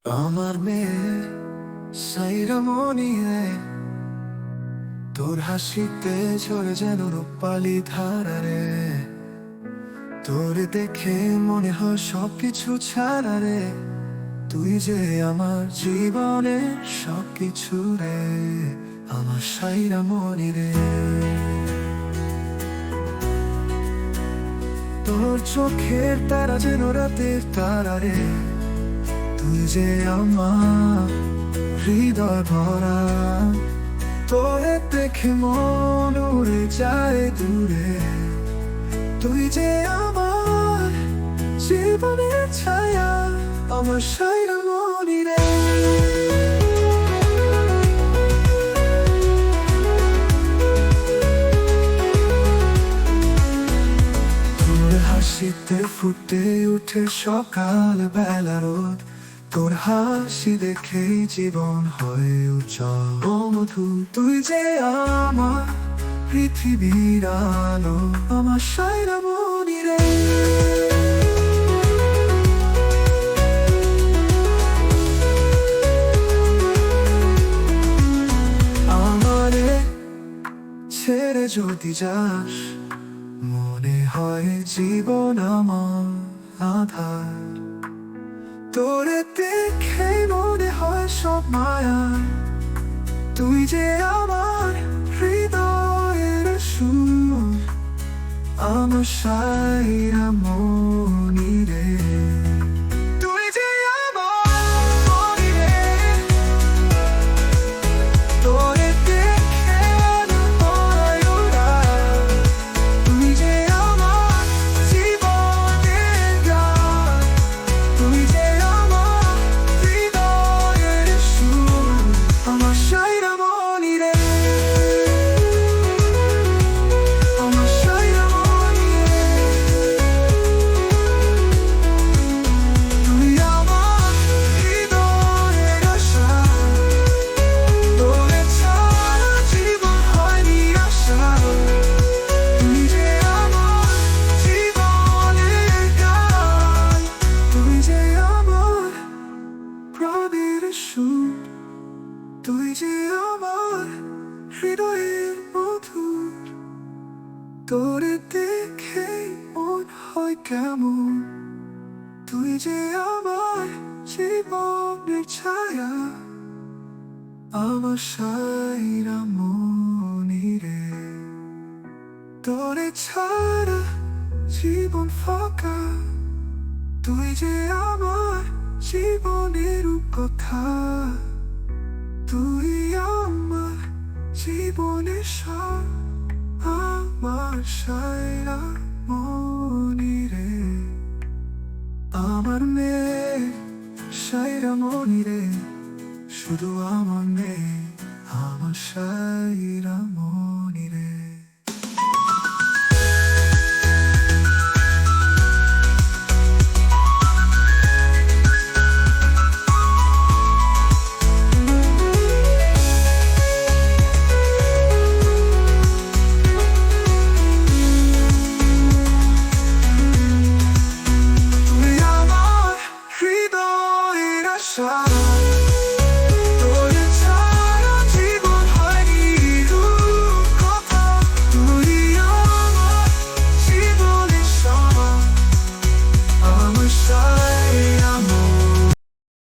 আমার মেয়ে সাইরামণি রে, তোর হাসিতে ঝরে যেন রূপালি ধারা রে। তোর দেখে মনে হয় সবকিছু ছাড়া রে, তুই যে আমার জীবনের সবকিছু রে, আমার সাইরামণি রে। তোর চোখের তারা যেন রাতের তারা রে, তুই যে আমার হৃদয় ভরা। তোরে দেখে মন উড়ে যায় দূরে, তুই যে আমার জীবনের ছায়া, আমার সাইরামণি রে। তোর হাসিতে ফুটে উঠে সকাল বেলা রোদ, তোর হাসি দেখেই জীবন হয়ে উজ্জ্বল ও মধু। তুই যে আমার পৃথিবীর আলো, আমার সাইরামণি রে। আমারে ছেড়ে যদি যাস, মনে হয় জীবন আমার আধার। তোরে দেখে মনে হয় সব মায়া, তুই যে আমার হৃদয়ের সুর, আমার সাইরামণি রে। তুই যে আমার মনি রে, তোরে দেখে হয় উড়াল। তুই যে আমার জীবনের গান, তুই যে আমার হৃদয়ের সুর, আমার সাইরামণি রে, আমার সাইরামণি রে। তুই আমার হৃদয়ের আশা, তোরে ছাড়া জীবন হয় নিরাশা। তুই যে আমার জীবনের গান, তুই যে আমার প্রাণের সুর, তুই যে আমার হৃদয়ের মধুর। তোরে দেখে মন হয় কেমন, তুই যে আমার জীবনের ছায়া, আমার সাইরামণি রে। তোরে ছাড়া জীবন ফাঁকা, তুই যে আমার জীবনের কথা। তুই আমার জীবনের সার, আমার সাইরামণি রে। আমার মেয়ে সাইরামণি রে, শুধু আমার মেয়ে, আমার সাইরামণি রে। তুই আমার হৃদয়ের আশা,